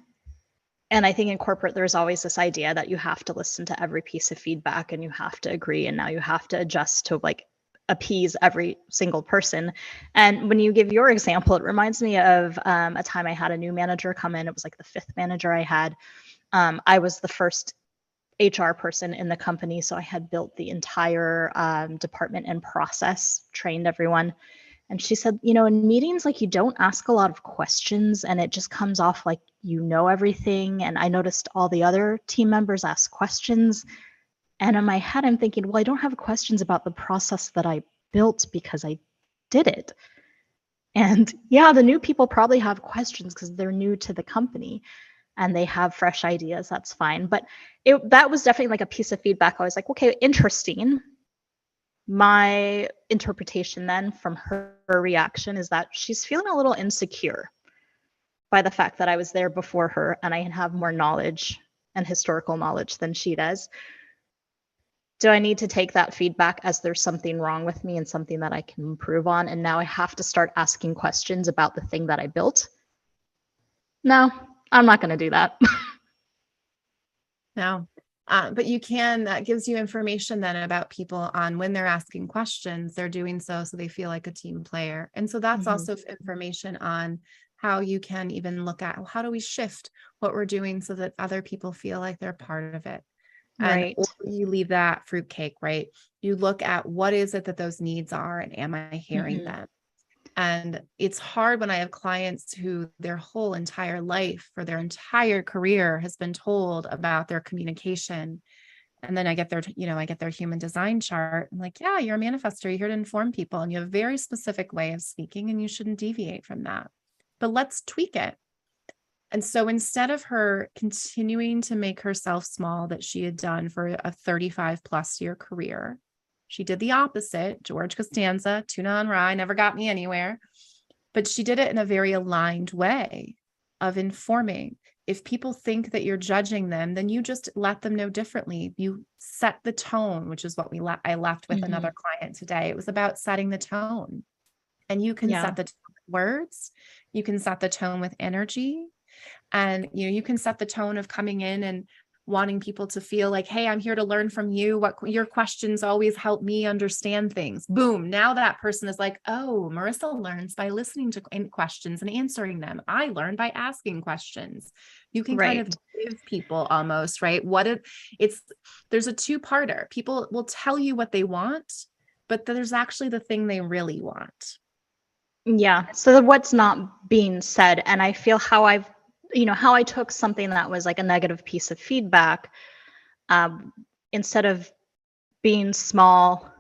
I think in corporate, there's always this idea that you have to listen to every piece of feedback and you have to agree, and now you have to adjust to like appease every single person. And when you give your example, it reminds me of a time I had a new manager come in. It was like the fifth manager I had. I was the first HR person in the company, so I had built the entire department and process, trained everyone. And she said, in meetings, like, you don't ask a lot of questions and it just comes off like you know everything. And I noticed all the other team members ask questions. And in my head, I'm thinking, well, I don't have questions about the process that I built because I did it. And yeah, the new people probably have questions because they're new to the company and they have fresh ideas. That's fine. But that was definitely like a piece of feedback. I was like, okay, interesting. My interpretation then from her reaction is that she's feeling a little insecure by the fact that I was there before her and I have more knowledge and historical knowledge than she does. Do I need to take that feedback as there's something wrong with me and something that I can improve on? And now I have to start asking questions about the thing that I built? No, I'm not going to do that. No. But you can, that gives you information then about people on when they're asking questions, they're doing so they feel like a team player. And so that's also information on how you can even look at how do we shift what we're doing so that other people feel like they're part of it. And Right. or you leave that fruitcake, right? You look at what is it that those needs are and am I hearing them? And it's hard when I have clients who their whole entire life for their entire career has been told about their communication. And then I get their human design chart. I'm like, yeah, you're a manifestor. You're here to inform people and you have a very specific way of speaking and you shouldn't deviate from that. But let's tweak it. And so instead of her continuing to make herself small that she had done for a 35 plus year career, she did the opposite. George Costanza, tuna on rye, never got me anywhere. But she did it in a very aligned way of informing. If people think that you're judging them, then you just let them know differently. You set the tone, which is what I left with another client today. It was about setting the tone. And you can set the tone with words. You can set the tone with energy. And you can set the tone of coming in and wanting people to feel like, hey, I'm here to learn from you. What your questions always help me understand things. Boom. Now that person is like, oh, Marissa learns by listening to questions and answering them. I learn by asking questions. You can kind of give people almost, right? There's a two-parter. People will tell you what they want, but there's actually the thing they really want. Yeah. So what's not being said. And I feel how I took something that was like a negative piece of feedback, instead of being small,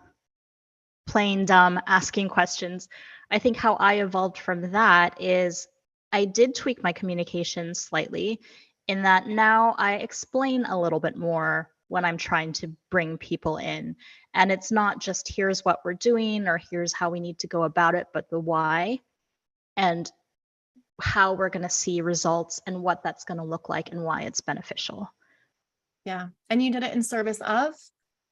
playing dumb, asking questions, I think how I evolved from that is I did tweak my communication slightly in that now I explain a little bit more when I'm trying to bring people in. And it's not just here's what we're doing or here's how we need to go about it, but the why and how we're going to see results and what that's going to look like and why it's beneficial. Yeah. And you did it in service of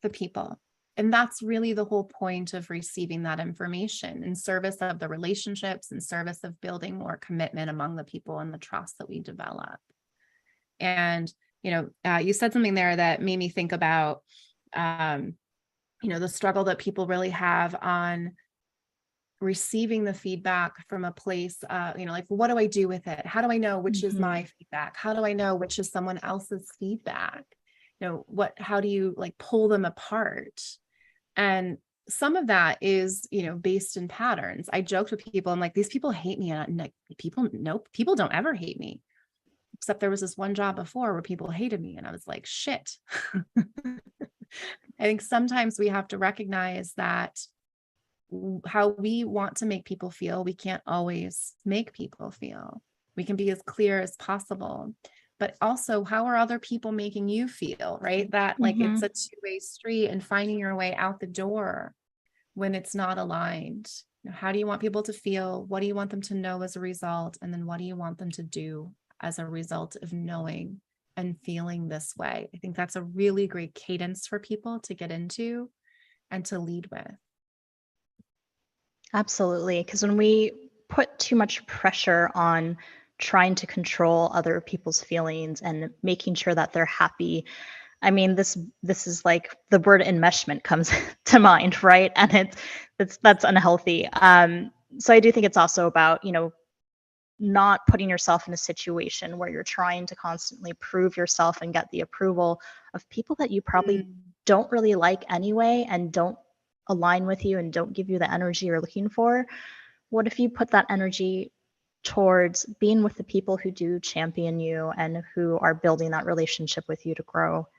the people. And that's really the whole point of receiving that information, in service of the relationships, in service of building more commitment among the people and the trust that we develop. And, you said something there that made me think about, the struggle that people really have on receiving the feedback from a place, like, what do I do with it? How do I know which is my feedback? How do I know which is someone else's feedback? How do you like pull them apart? And some of that is, based in patterns. I joked with people, I'm like, these people hate me. And like, people don't ever hate me. Except there was this one job before where people hated me. And I was like, shit. I think sometimes we have to recognize that how we want to make people feel, we can't always make people feel. We can be as clear as possible. But also, how are other people making you feel, right? That like it's a two-way street, and finding your way out the door when it's not aligned. How do you want people to feel? What do you want them to know as a result? And then what do you want them to do as a result of knowing and feeling this way? I think that's a really great cadence for people to get into and to lead with. Absolutely. Because when we put too much pressure on trying to control other people's feelings and making sure that they're happy, I mean, this is like the word enmeshment comes to mind, right? And That's unhealthy. So I do think it's also about, not putting yourself in a situation where you're trying to constantly prove yourself and get the approval of people that you probably don't really like anyway and don't align with you and don't give you the energy you're looking for. What if you put that energy towards being with the people who do champion you and who are building that relationship with you to grow?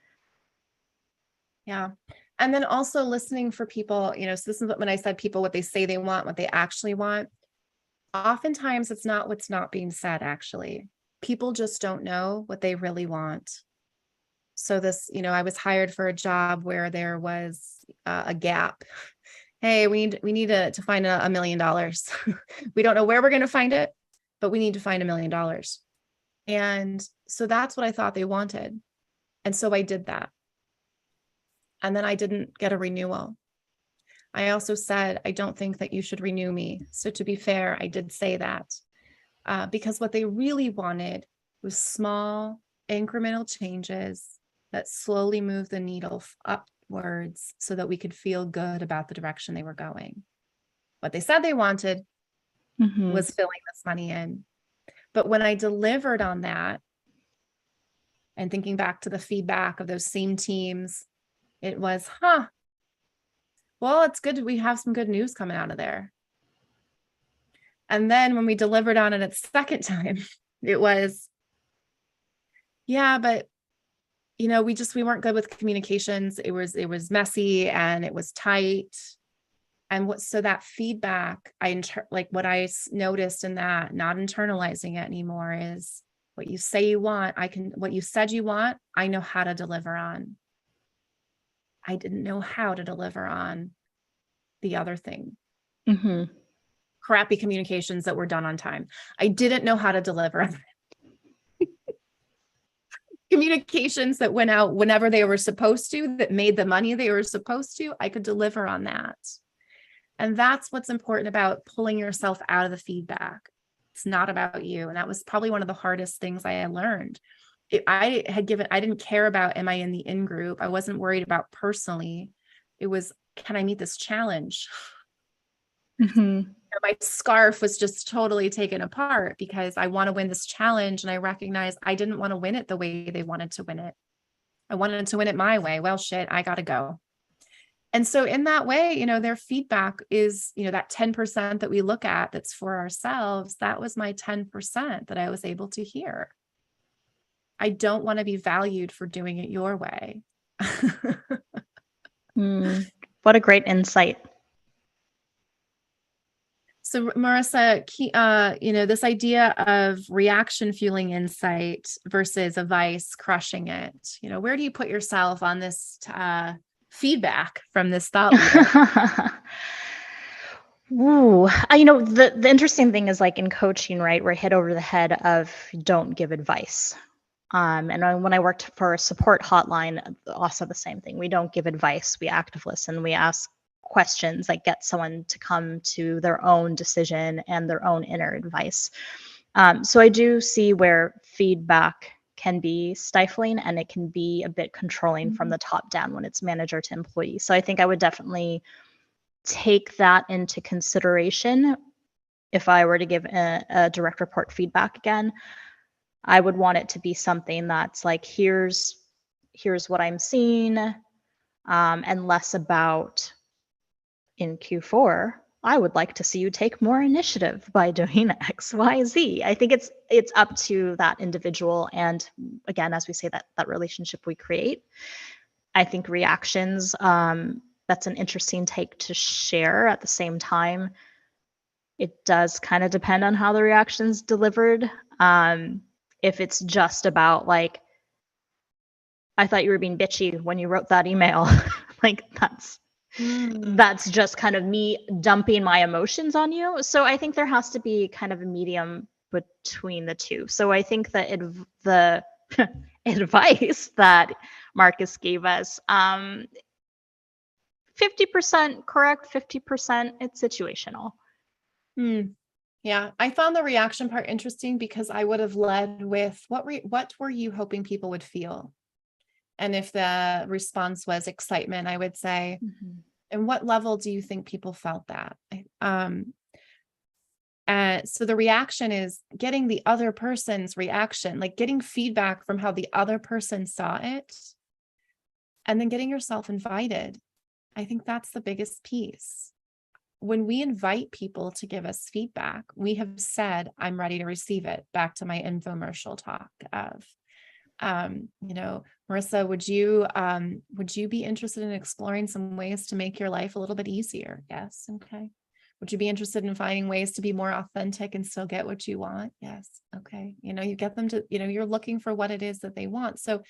Yeah. And then also listening for people, so this is when I said people, what they say they want, what they actually want. Oftentimes it's not what's not being said, actually. People just don't know what they really want. So this, I was hired for a job where there was a gap. Hey, we need to find $1 million. We don't know where we're going to find it, but we need to find $1 million. And so that's what I thought they wanted. And so I did that. And then I didn't get a renewal. I also said, I don't think that you should renew me. So to be fair, I did say that because what they really wanted was small incremental changes that slowly move the needle upwards so that we could feel good about the direction they were going. What they said they wanted was filling this money in. But when I delivered on that, and thinking back to the feedback of those same teams, it was, well, it's good. We have some good news coming out of there. And then when we delivered on it a second time, it was, yeah, but we weren't good with communications. It was messy and it was tight. And so that feedback, what I noticed in that, not internalizing it anymore, is what you say you want. What you said you want, I know how to deliver on. I didn't know how to deliver on the other thing. Crappy communications that were done on time. I didn't know how to deliver on communications that went out whenever they were supposed to, that made the money they were supposed to. I could deliver on that. And that's what's important about pulling yourself out of the feedback. It's not about you. And that was probably one of the hardest things I had learned. I didn't care about, am I in the in group? I wasn't worried about personally. It was, can I meet this challenge? My scarf was just totally taken apart because I want to win this challenge. And I recognized I didn't want to win it the way they wanted to win it. I wanted to win it my way. Well, shit, I got to go. And so in that way, their feedback is, that 10% that we look at that's for ourselves, that was my 10% that I was able to hear. I don't want to be valued for doing it your way. What a great insight. So Marissa, this idea of reaction fueling insight versus advice crushing it, where do you put yourself on this feedback from this thought leader? Ooh, the interesting thing is, like, in coaching, right, we're hit over the head of don't give advice. And when I worked for a support hotline, also the same thing. We don't give advice. We active listen. We ask questions that get someone to come to their own decision and their own inner advice. So I do see where feedback can be stifling and it can be a bit controlling from the top down when it's manager to employee. So I think I would definitely take that into consideration if I were to give a direct report feedback again. I would want it to be something that's like, here's what I'm seeing, and less about, in Q4, I would like to see you take more initiative by doing X, Y, Z. I think it's up to that individual, and again, as we say, that relationship we create. I think reactions, that's an interesting take to share. At the same time, it does kind of depend on how the reaction's delivered. If it's just about, like, I thought you were being bitchy when you wrote that email, like, that's just kind of me dumping my emotions on you. So I think there has to be kind of a medium between the two. So I think that the advice that Marcus gave us, 50% correct, 50% it's situational. Yeah, I found the reaction part interesting because I would have led with what were you hoping people would feel? And if the response was excitement, I would say, And what level do you think people felt that? So the reaction is getting the other person's reaction, like getting feedback from how the other person saw it, and then getting yourself invited. I think that's the biggest piece. When we invite people to give us feedback, we have said, I'm ready to receive it. Back to my infomercial talk of, Marissa, would you be interested in exploring some ways to make your life a little bit easier? Yes. Okay. Would you be interested in finding ways to be more authentic and still get what you want? Yes. Okay. You get them to, you're looking for what it is that they want. So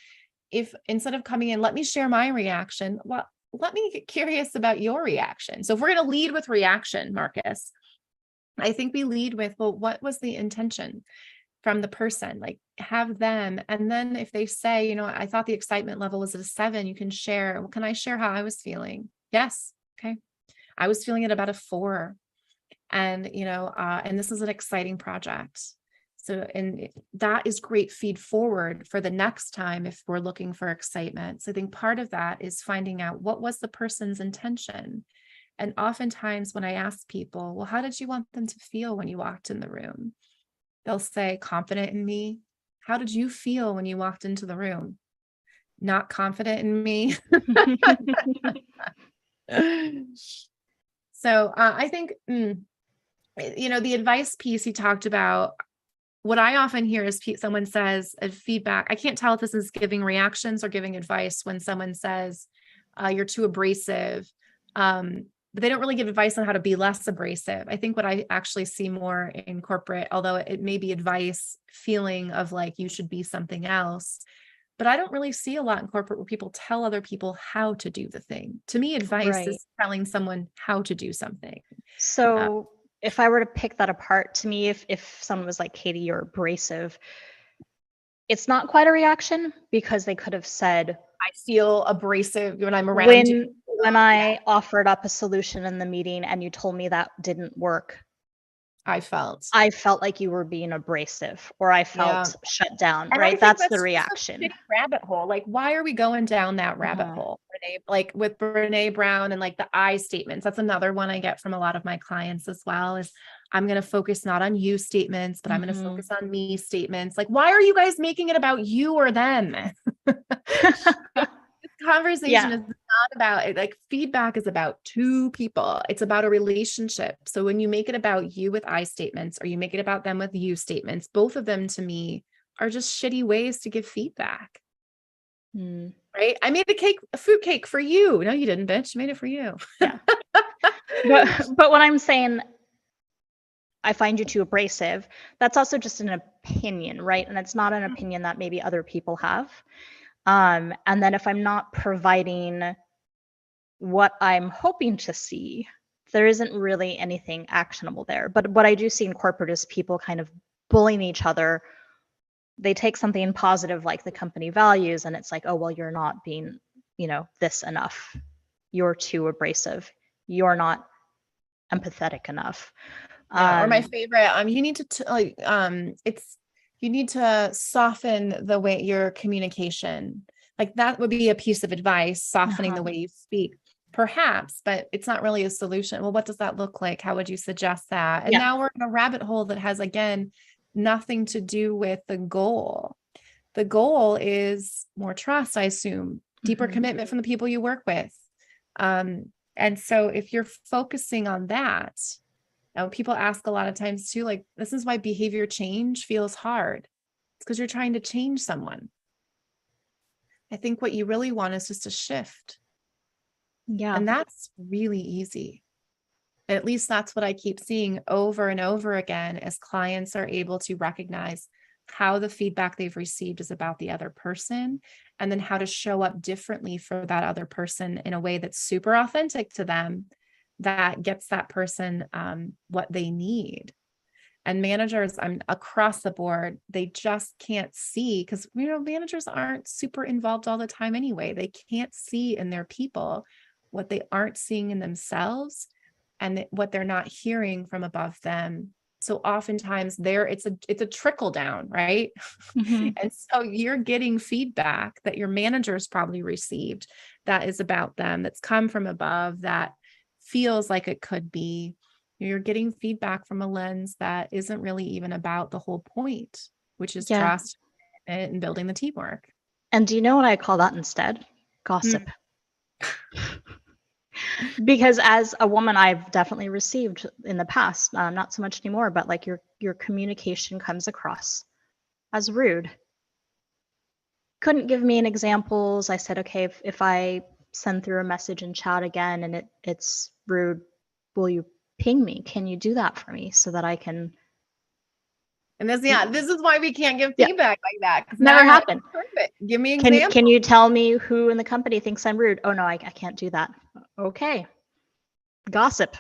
if instead of coming in, let me share my reaction, well, let me get curious about your reaction. So if we're going to lead with reaction, Marcus, I think we lead with, well, what was the intention from the person? Like have them. And then if they say, I thought the excitement level was at a 7, you can share, well, can I share how I was feeling? Yes. Okay. I was feeling at about a 4. And, and this is an exciting project. So, and that is great feed forward for the next time if we're looking for excitement. So I think part of that is finding out what was the person's intention. And oftentimes when I ask people, well, how did you want them to feel when you walked in the room? They'll say, confident in me. How did you feel when you walked into the room? Not confident in me. So I think, the advice piece he talked about, what I often hear is someone says a feedback. I can't tell if this is giving reactions or giving advice when someone says you're too abrasive, but they don't really give advice on how to be less abrasive. I think what I actually see more in corporate, although it may be advice, feeling of like you should be something else, but I don't really see a lot in corporate where people tell other people how to do the thing. To me, advice Right. is telling someone how to do something. So if I were to pick that apart, to me, if someone was like, Katie, you're abrasive, it's not quite a reaction because they could have said, I feel abrasive when I'm around you. When I offered up a solution in the meeting and you told me that didn't work, I felt like you were being abrasive, or I felt shut down, and right? That's the reaction. Rabbit hole. Like, why are we going down that rabbit hole? Like with Brene Brown and like the I statements. That's another one I get from a lot of my clients as well, is I'm going to focus not on you statements, but I'm going to focus on me statements. Like, why are you guys making it about you or them? This conversation is not about it. Like feedback is about 2 people. It's about a relationship. So when you make it about you with I statements, or you make it about them with you statements, both of them to me are just shitty ways to give feedback. Right? I made a fruit cake for you. No, you didn't, bitch. I made it for you. Yeah. but when I'm saying I find you too abrasive, that's also just an opinion, right? And it's not an opinion that maybe other people have. And then if I'm not providing what I'm hoping to see, there isn't really anything actionable there. But what I do see in corporate is people kind of bullying each other. They take something positive like the company values, and it's like, oh, well, you're not being, this enough. You're too abrasive. You're not empathetic enough. Or my favorite, you need to you need to soften the way your communication, like that would be a piece of advice, softening the way you speak, perhaps, but it's not really a solution. Well, what does that look like? How would you suggest that? And now we're in a rabbit hole that has, again, nothing to do with the goal. The goal is more trust, I assume, deeper commitment from the people you work with. And so if you're focusing on that, now, people ask a lot of times too, like, this is why behavior change feels hard. It's because you're trying to change someone. I think what you really want is just a shift. Yeah. And that's really easy. At least that's what I keep seeing over and over again as clients are able to recognize how the feedback they've received is about the other person, and then how to show up differently for that other person in a way that's super authentic to them, that gets that person what they need. And managers, I'm across the board, they just can't see, because managers aren't super involved all the time anyway. They can't see in their people what they aren't seeing in themselves, and what they're not hearing from above them So oftentimes it's a trickle down, right? Mhm. And so you're getting feedback that your managers probably received that is about them, that's come from above, that feels like it could be. You're getting feedback from a lens that isn't really even about the whole point, which is Yeah. trust and building the teamwork. And do you know what I call that instead? Gossip. Mm. Because as a woman, I've definitely received in the past, not so much anymore, but like your communication comes across as rude. Couldn't give me an examples. I said, okay, if I send through a message in chat again and it's rude, will you ping me? Can you do that for me so that I can? And this is why we can't give Yeah, feedback like that. Because now never you're like, happened. perfect. Give me Can examples. you tell me who in the company thinks I'm rude? Oh no, I can't do that. Okay, gossip.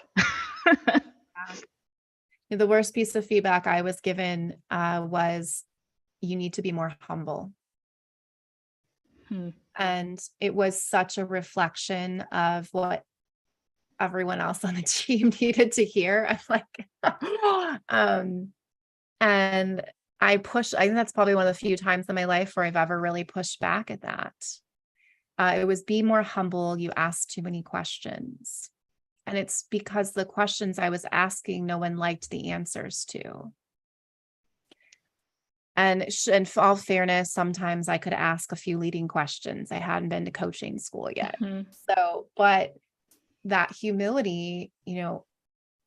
The worst piece of feedback I was given was you need to be more humble. Hmm. And it was such a reflection of what everyone else on the team needed to hear. I'm like, and I think that's probably one of the few times in my life where I've ever really pushed back at that. It was be more humble. You ask too many questions. And it's because the questions I was asking, no one liked the answers to. And in all fairness, sometimes I could ask a few leading questions. I hadn't been to coaching school yet. Mhm. So, but that humility,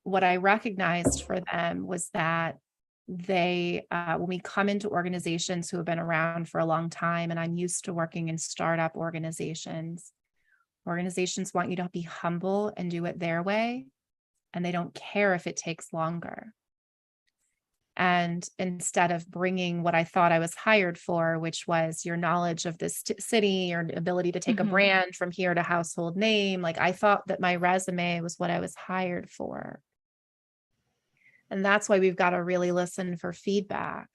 what I recognized for them was that when we come into organizations who have been around for a long time, and I'm used to working in startup organizations want you to be humble and do it their way, and they don't care if it takes longer. And instead of bringing what I thought I was hired for, which was your knowledge of this city, your ability to take a Mhm. brand from here to household name, like I thought that my resume was what I was hired for. And that's why we've got to really listen for feedback,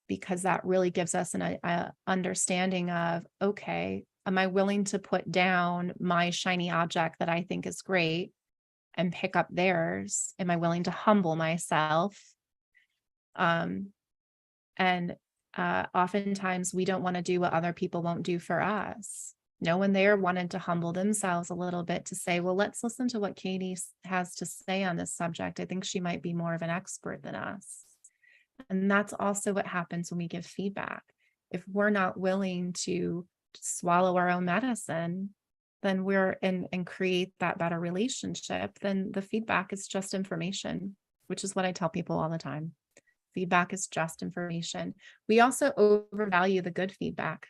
because that really gives us an understanding of, okay, am I willing to put down my shiny object that I think is great and pick up theirs? Am I willing to humble myself? And oftentimes we don't want to do what other people won't do for us. No one there wanted to humble themselves a little bit to say, well, let's listen to what Katie has to say on this subject. I think she might be more of an expert than us. And that's also what happens when we give feedback. If we're not willing to swallow our own medicine, then and create that better relationship, then the feedback is just information, which is what I tell people all the time. Feedback is just information. We also overvalue the good feedback.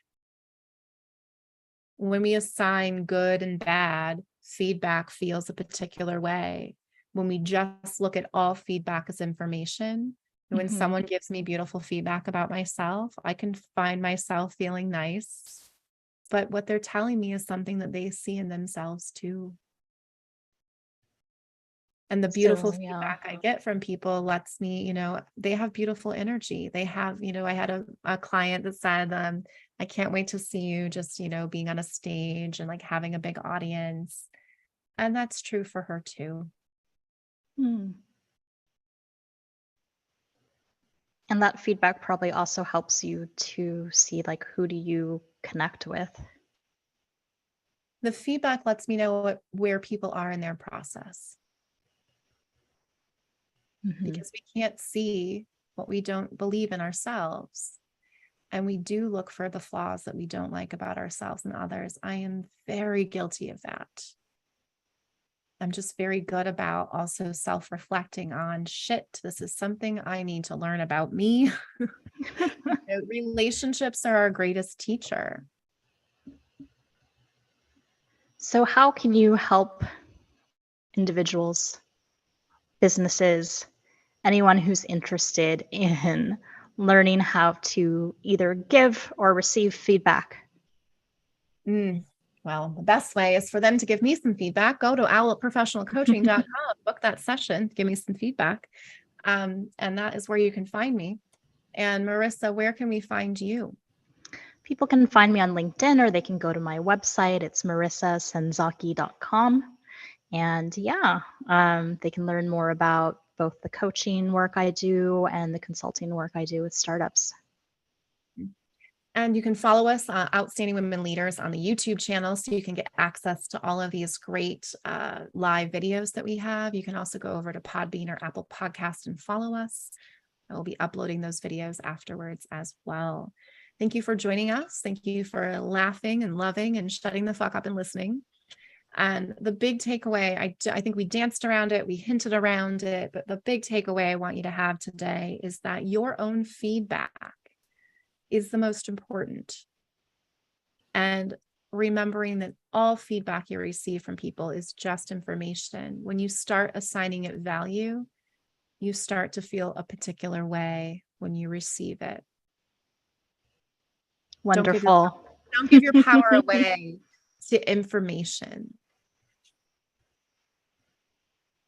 When we assign good and bad, feedback feels a particular way. When we just look at all feedback as information, and when Mhm. someone gives me beautiful feedback about myself, I can find myself feeling nice. But what they're telling me is something that they see in themselves too. And the beautiful So yeah. feedback I get from people lets me, they have beautiful energy. They have, I had a client that said, I can't wait to see you just, being on a stage and like having a big audience. And that's true for her too. Hmm. And that feedback probably also helps you to see like who do you connect with. The feedback lets me know where people are in their process, Mhm. because we can't see what we don't believe in ourselves. And we do look for the flaws that we don't like about ourselves and others. I am very guilty of that. I'm just very good about also self-reflecting on shit. This is something I need to learn about me. Relationships are our greatest teacher. So how can you help individuals, businesses, anyone who's interested in learning how to either give or receive feedback? Well, the best way is for them to give me some feedback. Go to owletprofessionalcoaching.com, book that session, give me some feedback. And that is where you can find me. And Marissa, where can we find you? People can find me on LinkedIn or they can go to my website. It's marissasenzaki.com. And yeah, they can learn more about both the coaching work I do and the consulting work I do with startups. And you can follow us, Outstanding Women Leaders, on the YouTube channel, so you can get access to all of these great live videos that we have. You can also go over to Podbean or Apple Podcast and follow us. I will be uploading those videos afterwards as well. Thank you for joining us. Thank you for laughing and loving and shutting the fuck up and listening. And the big takeaway, I think we danced around it, we hinted around it, but the big takeaway I want you to have today is that your own feedback is the most important. And remembering that all feedback you receive from people is just information. When you start assigning it value, you start to feel a particular way when you receive it. Wonderful. Don't give your power away to information.